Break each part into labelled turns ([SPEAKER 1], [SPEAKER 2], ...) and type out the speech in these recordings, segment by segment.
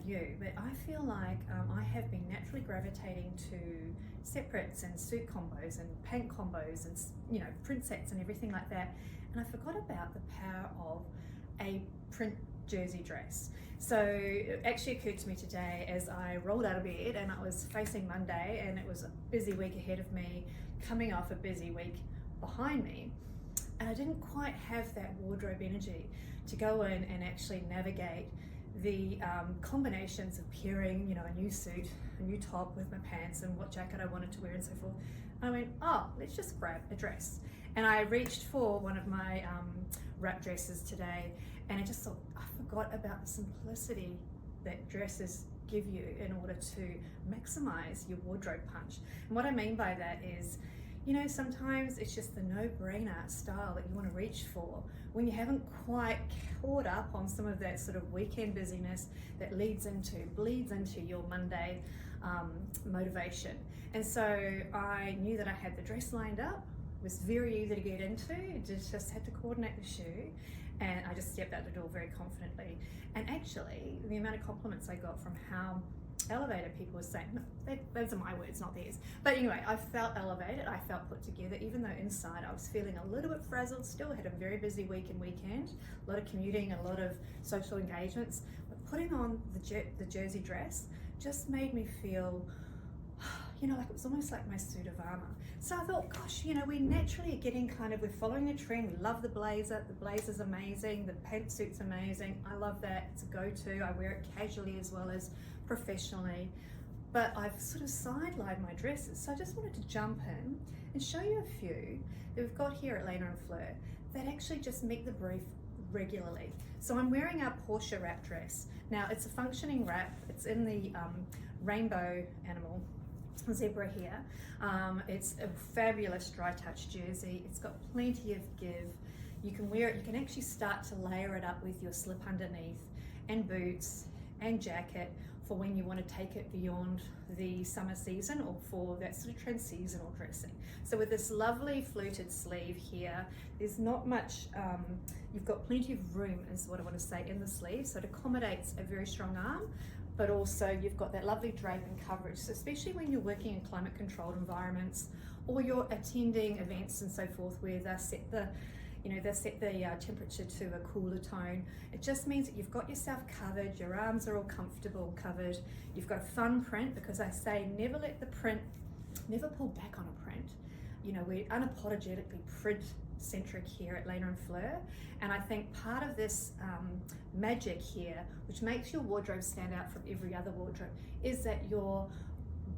[SPEAKER 1] you, but I feel like I have been naturally gravitating to separates and suit combos and pant combos and, you know, print sets and everything like that. And I forgot about the power of a print jersey dress. So it actually occurred to me today as I rolled out of bed, and I was facing Monday, and it was a busy week ahead of me, coming off a busy week behind me, and I didn't quite have that wardrobe energy to go in and actually navigate the combinations of pairing, you know, a new suit, a new top with my pants, and what jacket I wanted to wear and so forth. I went, oh, let's just grab a dress. And I reached for one of my wrap dresses today, and I just thought, I forgot about the simplicity that dresses give you in order to maximize your wardrobe punch. And what I mean by that is, you know, sometimes it's just the no-brainer style that you want to reach for when you haven't quite caught up on some of that sort of weekend busyness that bleeds into your Monday motivation. And so I knew that I had the dress lined up. It was very easy to get into. Just had to coordinate the shoe, and I just stepped out the door very confidently. And actually, the amount of compliments I got from how elevated people were saying, no, those are my words, not theirs. But anyway, I felt elevated, I felt put together, even though inside I was feeling a little bit frazzled. Still had a very busy week and weekend, a lot of commuting, a lot of social engagements. But putting on the jersey dress just made me feel, you know, like it was almost like my suit of armor. So I thought, gosh, you know, we naturally are getting we're following a trend. We love the blazer's amazing, the pantsuit's amazing. I love that, it's a go-to. I wear it casually as well as professionally, but I've sort of sidelined my dresses. So I just wanted to jump in and show you a few that we've got here at L+F Fleur that actually just meet the brief regularly. So I'm wearing our Porsche wrap dress. Now it's a functioning wrap. It's in the rainbow animal zebra here. It's a fabulous dry touch jersey. It's got plenty of give. You can wear it, you can actually start to layer it up with your slip underneath and boots and jacket for when you want to take it beyond the summer season or for that sort of trans-seasonal dressing. So with this lovely fluted sleeve here, there's not much, you've got plenty of room is what I want to say in the sleeve, so it accommodates a very strong arm, but also you've got that lovely drape and coverage. So especially when you're working in climate controlled environments or you're attending events and so forth where they set the temperature to a cooler tone. It just means that you've got yourself covered, your arms are all comfortable covered, you've got a fun print, because I say never pull back on a print. You know, we're unapologetically print centric here at L+F Fleur, and I think part of this magic here, which makes your wardrobe stand out from every other wardrobe, is that you're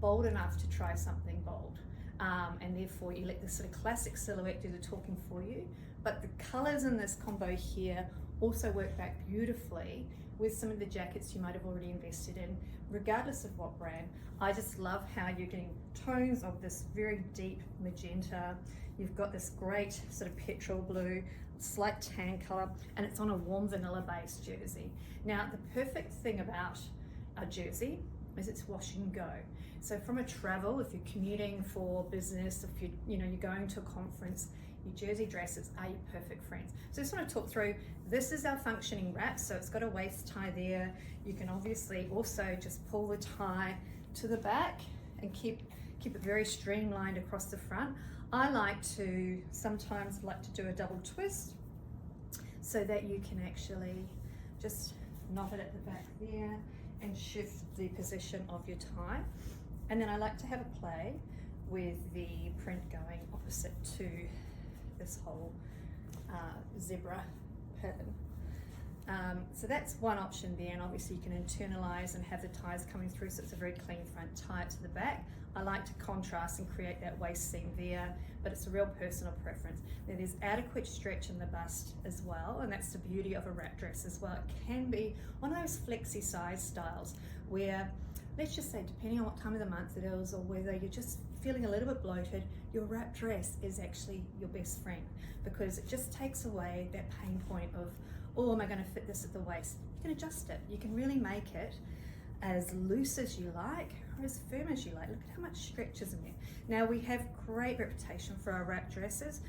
[SPEAKER 1] bold enough to try something bold. And therefore you let the sort of classic silhouette do the talking for you. But the colors in this combo here also work back beautifully with some of the jackets you might have already invested in, regardless of what brand. I just love how you're getting tones of this very deep magenta. You've got this great sort of petrol blue, slight tan color, and it's on a warm vanilla based jersey. Now, the perfect thing about a jersey is it's wash and go. So from a travel, if you're commuting for business, if you're going to a conference, your jersey dresses are your perfect friends. So I just want to talk through, this is our functioning wrap, so it's got a waist tie there. You can obviously also just pull the tie to the back and keep it very streamlined across the front. I sometimes like to do a double twist so that you can actually just knot it at the back there and shift the position of your tie. And then I like to have a play with the print going opposite to this whole zebra pattern. So that's one option there, and obviously you can internalize and have the ties coming through, so it's a very clean front, tie it to the back. I like to contrast and create that waist seam there, but it's a real personal preference. Now, there's adequate stretch in the bust as well, and that's the beauty of a wrap dress as well. It can be one of those flexi size styles where, let's just say, depending on what time of the month it is or whether you're just feeling a little bit bloated, your wrap dress is actually your best friend, because it just takes away that pain point of, oh, am I going to fit this at the waist? You can adjust it. You can really make it as loose as you like or as firm as you like. Look at how much stretch is in there. Now we have great reputation for our wrap dresses.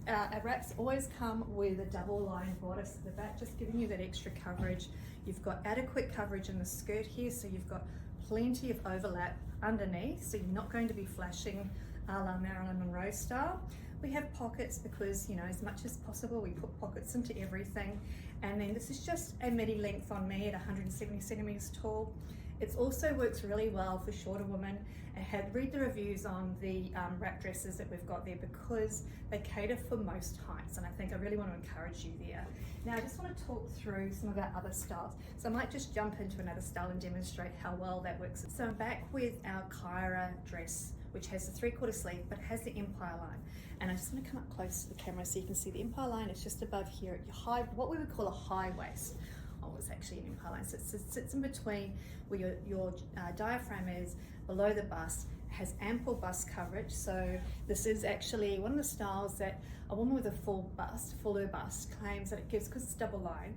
[SPEAKER 1] Our wraps always come with a double line bodice at the back, just giving you that extra coverage. You've got adequate coverage in the skirt here, so you've got plenty of overlap underneath, so you're not going to be flashing a la Marilyn Monroe style. We have pockets because, you know, as much as possible we put pockets into everything. And then this is just a midi length on me at 170 centimeters tall. It also works really well for shorter women. And read the reviews on the wrap dresses that we've got there, because they cater for most heights, and I think I really want to encourage you there. Now I just want to talk through some of our other styles. So I might just jump into another style and demonstrate how well that works. So I'm back with our Kyra dress, which has the 3/4 sleeve but has the empire line. And I just want to come up close to the camera so you can see the empire line is just above here at your high, what we would call a high waist. Oh, it's actually an empire line. So it sits in between where your diaphragm is, below the bust, has ample bust coverage. So this is actually one of the styles that a woman with a fuller bust claims that it gives, because it's double line,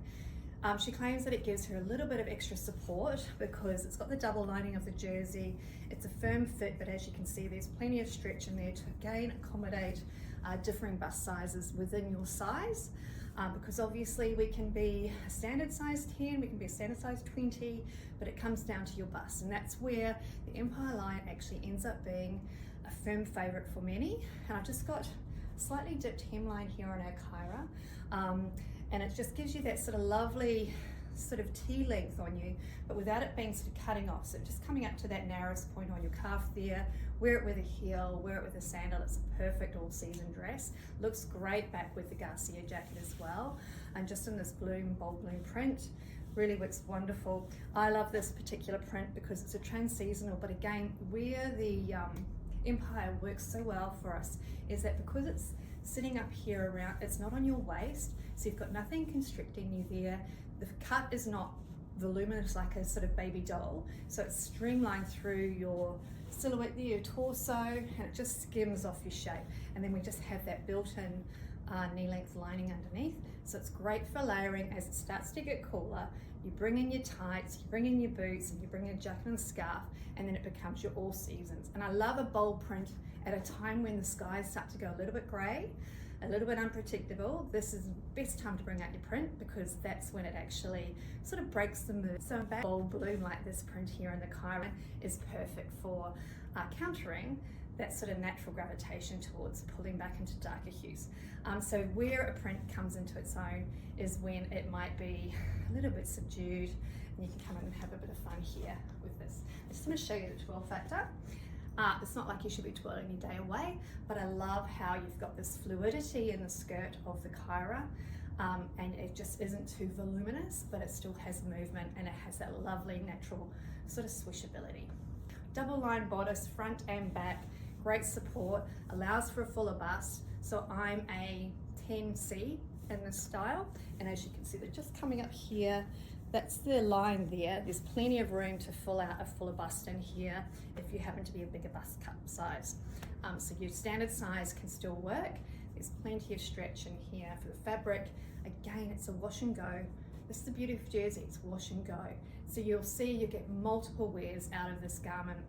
[SPEAKER 1] she claims that it gives her a little bit of extra support because it's got the double lining of the jersey. It's a firm fit, but as you can see, there's plenty of stretch in there to again accommodate differing bust sizes within your size. Because obviously we can be a standard size 10, we can be a standard size 20, but it comes down to your bust, and that's where the empire line actually ends up being a firm favorite for many. And I've just got a slightly dipped hemline here on our Kyra, and it just gives you that sort of lovely sort of T length on you, but without it being sort of cutting off. So just coming up to that narrowest point on your calf there. Wear it with a heel, wear it with a sandal. It's a perfect all-season dress. Looks great back with the Garcia jacket as well. And just in this bold bloom print, really works wonderful. I love this particular print because it's a trans-seasonal, but again, where the empire works so well for us is that because it's sitting up here around, it's not on your waist, so you've got nothing constricting you there. The cut is not voluminous like a sort of baby doll, so it's streamlined through your silhouette there, your torso, and it just skims off your shape. And then we just have that built-in knee length lining underneath, so it's great for layering as it starts to get cooler. You bring in your tights, you bring in your boots, and you bring in a jacket and scarf, and then it becomes your all seasons. And I love a bold print at a time when the skies start to go a little bit grey, a little bit unpredictable. This is the best time to bring out your print, because that's when it actually sort of breaks the mood. So a bold bloom like this print here in the Kyra is perfect for countering that sort of natural gravitation towards pulling back into darker hues. So where a print comes into its own is when it might be a little bit subdued, and you can come in and have a bit of fun here with this. I just want to show you the twirl factor. It's not like you should be twirling your day away, but I love how you've got this fluidity in the skirt of the Kyra, and it just isn't too voluminous, but it still has movement, and it has that lovely natural sort of swishability. Double line bodice, front and back, great support, allows for a fuller bust. So I'm a 10C in this style, and as you can see, they're just coming up here. That's the line there. There's plenty of room to fill out a fuller bust in here if you happen to be a bigger bust cut size. So your standard size can still work. There's plenty of stretch in here for the fabric. Again, it's a wash and go. This is the beauty of jersey, it's wash and go. So you'll see you get multiple wears out of this garment.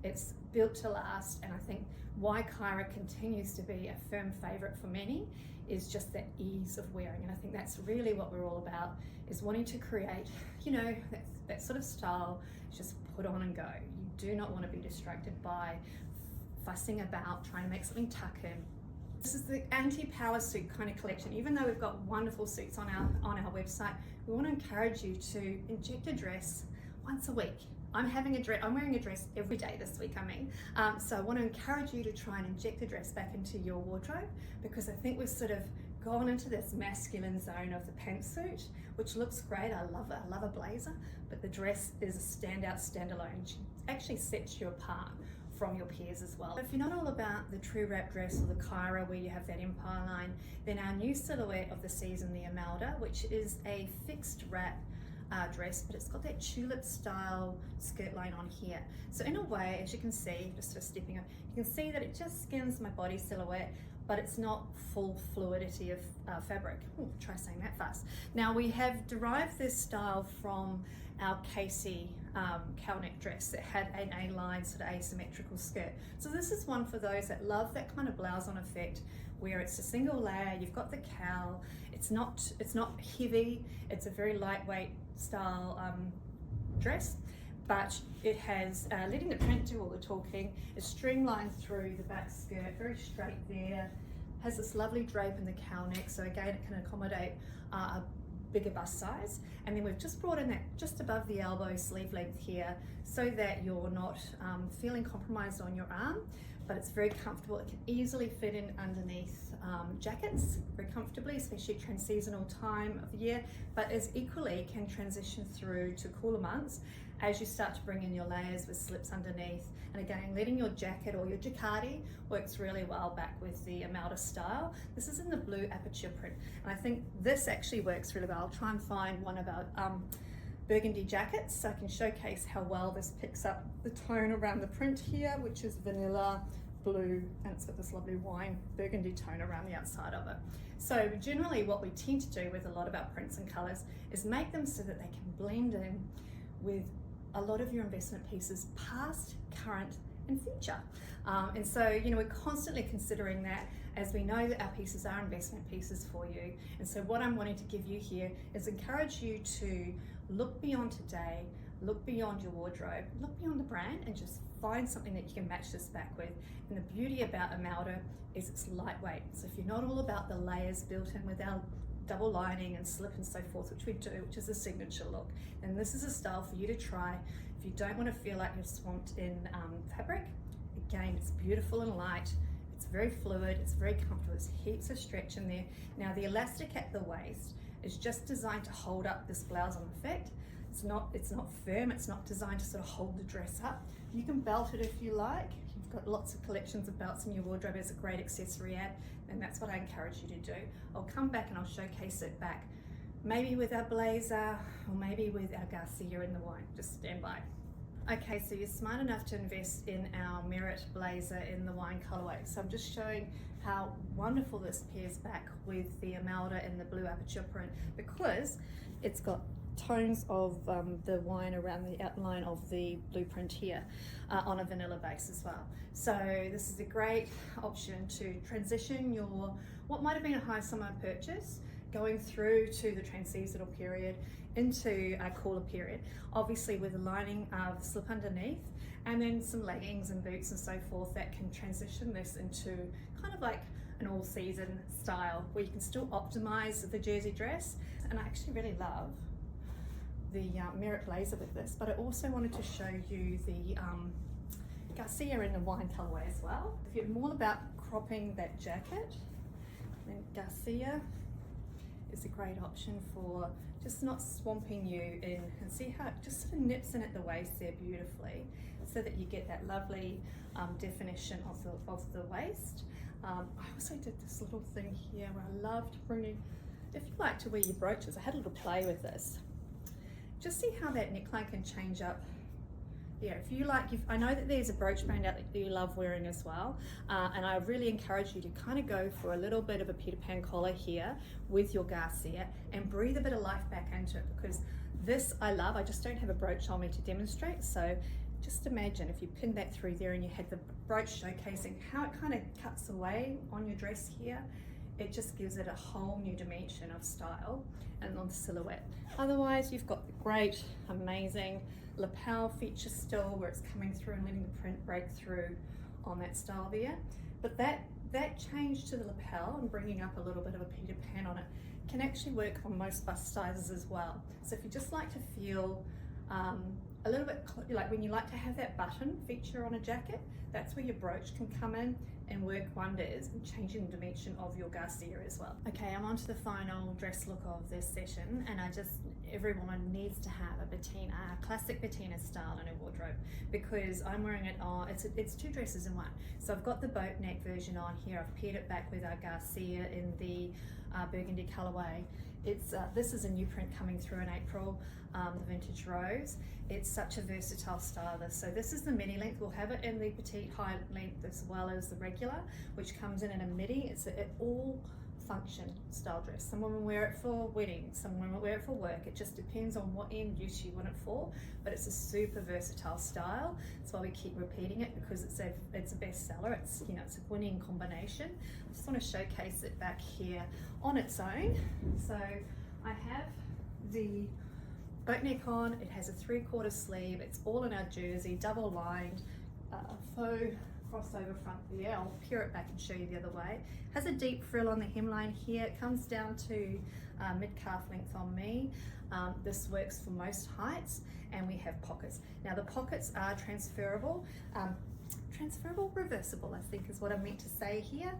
[SPEAKER 1] It's built to last, and I think why Kyra continues to be a firm favorite for many is just that ease of wearing. And I think that's really what we're all about, is wanting to create, you know, that sort of style, just put on and go. You do not want to be distracted by fussing about trying to make something tuck in. This is the anti-power suit kind of collection. Even though we've got wonderful suits on our website, we want to encourage you to inject a dress once a week. I'm wearing a dress every day this week, so I want to encourage you to try and inject a dress back into your wardrobe, because I think we've sort of gone into this masculine zone of the pantsuit, which looks great. I love it. I love a blazer, but the dress is a standout, standalone. It actually sets you apart from your peers as well. If you're not all about the true wrap dress or the Kyra where you have that empire line, then our new silhouette of the season, the Amalda, which is a fixed wrap dress, but it's got that tulip style skirt line on here. So in a way, as you can see, just sort of stepping up, you can see that it just skims my body silhouette but it's not full fluidity of fabric. Ooh, try saying that fast. Now we have derived this style from our Casey cowl neck dress that had an A-line sort of asymmetrical skirt. So this is one for those that love that kind of blouse on effect where it's a single layer, you've got the cowl, it's not heavy, it's a very lightweight style dress, but it has, letting the print do all the talking, is streamlined through the back skirt, very straight there, has this lovely drape in the cowl neck, so again it can accommodate a bigger bust size. And then we've just brought in that just above the elbow sleeve length here so that you're not feeling compromised on your arm, but it's very comfortable. It can easily fit in underneath jackets very comfortably, especially trans-seasonal time of the year, but as equally can transition through to cooler months as you start to bring in your layers with slips underneath. And again, letting your jacket or your jacquardi works really well back with the Amalda style. This is in the blue aperture print, and I think this actually works really well. I'll try and find one of our burgundy jackets so I can showcase how well this picks up the tone around the print here, which is vanilla, blue, and it's got this lovely wine burgundy tone around the outside of it. So generally what we tend to do with a lot of our prints and colors is make them so that they can blend in with a lot of your investment pieces, past, current, and future. And so, you know, we're constantly considering that, as we know that our pieces are investment pieces for you. And so what I'm wanting to give you here is encourage you to look beyond today, look beyond your wardrobe, look beyond the brand, and just find something that you can match this back with. And the beauty about Amalda is it's lightweight. So if you're not all about the layers built in with our double lining and slip and so forth, which we do, which is a signature look, then this is a style for you to try. If you don't want to feel like you're swamped in fabric, again, it's beautiful and light, it's very fluid, it's very comfortable, there's heaps of stretch in there. Now the elastic at the waist is just designed to hold up this blouse on effect. It's not firm, it's not designed to sort of hold the dress up. You can belt it if you like. You've got lots of collections of belts in your wardrobe as a great accessory add, and that's what I encourage you to do. I'll come back and I'll showcase it back, maybe with our blazer or maybe with our Garcia in the wine. Just stand by. Okay, so you're smart enough to invest in our Merit blazer in the wine colorway. So I'm just showing how wonderful this pairs back with the Amalda in the blue aperture print, because it's got tones of the wine around the outline of the blueprint here on a vanilla base as well. So this is a great option to transition your, what might have been a high summer purchase, going through to the trans-seasonal period into a cooler period, obviously with a lining of slip underneath, and then some leggings and boots and so forth that can transition this into kind of like an all-season style where you can still optimize the jersey dress. And I actually really love the Merit blazer with this, but I also wanted to show you the Garcia in the wine colorway as well. If you're more about cropping that jacket, then Garcia is a great option for just not swamping you in, and see how it just sort of nips in at the waist there beautifully, so that you get that lovely definition of the waist. I also did this little thing here where I loved bringing, if you like to wear your brooches, I had a little play with this. Just see how that neckline can change up. Yeah, if you like, I know that there's a brooch band out that you love wearing as well, and I really encourage you to kind of go for a little bit of a Peter Pan collar here with your Garcia and breathe a bit of life back into it, because this I love. I just don't have a brooch on me to demonstrate, so just imagine if you pinned that through there and you had the brooch showcasing how it kind of cuts away on your dress here. It just gives it a whole new dimension of style and on the silhouette. Otherwise, you've got the great, amazing lapel feature still, where it's coming through and letting the print break through on that style there. But that change to the lapel and bringing up a little bit of a Peter Pan on it can actually work on most bust sizes as well. So if you just like to feel a little bit like when you like to have that button feature on a jacket, that's where your brooch can come in and work wonders and changing the dimension of your Garcia as well. Okay, I'm on to the final dress look of this session, and every woman needs to have a patina, a classic patina style in her wardrobe, because I'm wearing it on, it's 2 dresses in one. So I've got the boat neck version on here. I've paired it back with our Garcia in the burgundy colorway. This is a new print coming through in April, the vintage rose. It's such a versatile style. So this is the midi length. We'll have it in the petite high length as well as the regular, which comes in a midi. It's an all function style dress. Some women wear it for weddings, some women wear it for work. It just depends on what end use you want it for, but it's a super versatile style. That's why we keep repeating it, because it's a bestseller. It's, you know, it's a winning combination. I just want to showcase it back here on its own. So I have the boat neck on. It has a 3/4 sleeve. It's all in our jersey, double lined, faux crossover front there. I'll peer it back and show you the other way. Has a deep frill on the hemline here. It comes down to mid-calf length on me. This works for most heights, and we have pockets. Now the pockets are transferable. Transferable, reversible, I think is what I meant to say here.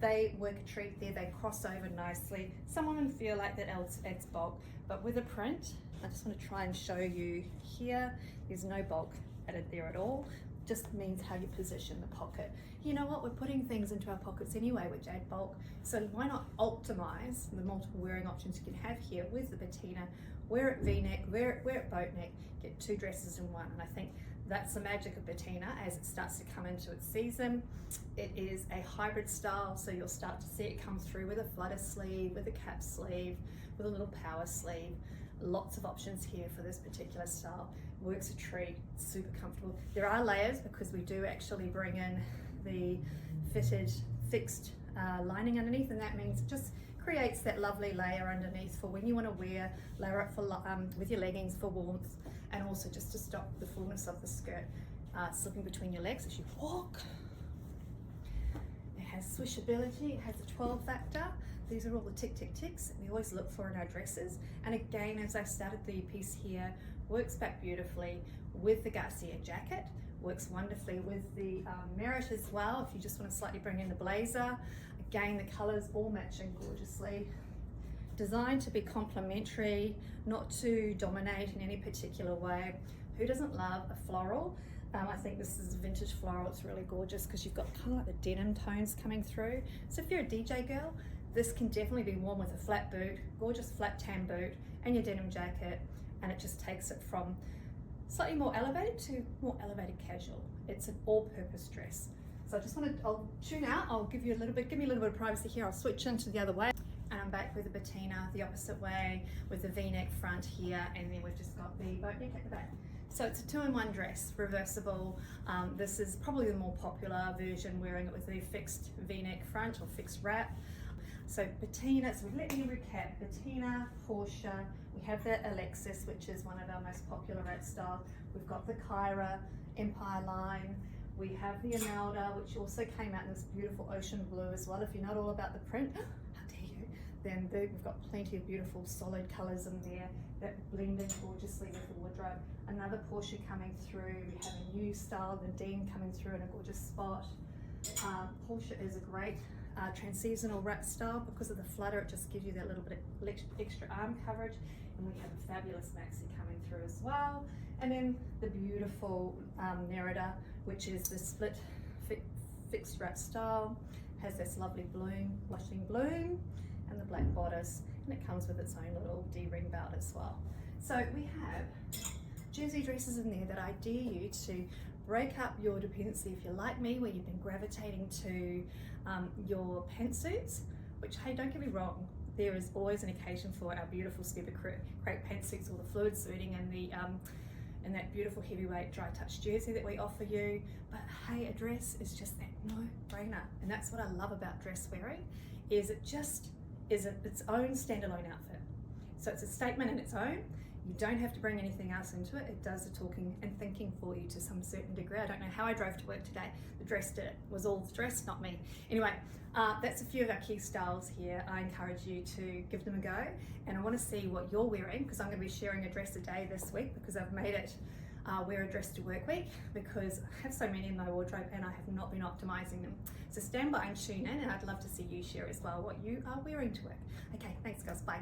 [SPEAKER 1] They work a treat there. They cross over nicely. Some women feel like that adds bulk, but with a print, I just want to try and show you here, there's no bulk added there at all. Just means how you position the pocket. You know what, we're putting things into our pockets anyway which add bulk, so why not optimize the multiple wearing options you can have here with the patina. Wear it v-neck, wear it boat neck, get 2 dresses in one. And I think that's the magic of patina as it starts to come into its season. It is a hybrid style, so you'll start to see it come through with a flutter sleeve, with a cap sleeve, with a little power sleeve. Lots of options here for this particular style. Works a treat, super comfortable. There are layers because we do actually bring in the fitted fixed lining underneath, and that means it just creates that lovely layer underneath for when you want to layer it for with your leggings for warmth, and also just to stop the fullness of the skirt slipping between your legs as you walk. It has swishability, it has a 12 factor. These are all the tick, tick, ticks we always look for in our dresses. And again, as I started the piece here, works back beautifully with the Garcia jacket, works wonderfully with the merit as well, if you just want to slightly bring in the blazer. Again, the colors all matching gorgeously. Designed to be complementary, not to dominate in any particular way. Who doesn't love a floral? I think this is vintage floral. It's really gorgeous because you've got kind of like the denim tones coming through. So if you're a DJ girl, this can definitely be worn with a flat boot, gorgeous flat tan boot, and your denim jacket, and it just takes it from slightly more elevated to more elevated casual. It's an all-purpose dress. So I just want to, I'll tune out, I'll give me a little bit of privacy here. I'll switch into the other way. And I'm back with the patina the opposite way with the V-neck front here, and then we've just got the boat neck at the back. So it's a 2-in-1 dress, reversible. This is probably the more popular version, wearing it with the fixed V-neck front or fixed wrap. So patina, so let me recap. Patina, Portia, we have the Alexis, which is one of our most popular wrap styles. We've got the Kyra, Empire line. We have the Imelda, which also came out in this beautiful ocean blue as well. If you're not all about the print, how dare you, then we've got plenty of beautiful solid colors in there that blend in gorgeously with the wardrobe. Another Portia coming through. We have a new style, the Dean, coming through in a gorgeous spot. Portia is a great trans-seasonal wrap style because of the flutter. It just gives you that little bit of extra arm coverage. And we have a fabulous maxi coming through as well. And then the beautiful Nerida, which is the split fixed wrap style, has this lovely bloom, blushing bloom, and the black bodice, and it comes with its own little D-ring belt as well. So we have jersey dresses in there that I dare you to break up your dependency, if you're like me, where you've been gravitating to your pantsuits, which, hey, don't get me wrong, there is always an occasion for our beautiful scuba crepe pantsuits, or the fluid suiting, and the and that beautiful heavyweight dry touch jersey that we offer you. But hey, a dress is just that no-brainer, and that's what I love about dress wearing, is it just is its own standalone outfit. So it's a statement in its own. You don't have to bring anything else into it. It does the talking and thinking for you to some certain degree. I don't know how I drove to work today. The dress did it. It was all the dress, not me. Anyway, that's a few of our key styles here. I encourage you to give them a go. And I want to see what you're wearing, because I'm going to be sharing a dress a day this week, because I've made it wear a dress to work week, because I have so many in my wardrobe and I have not been optimizing them. So stand by and tune in, and I'd love to see you share as well what you are wearing to work. Okay, thanks guys, bye.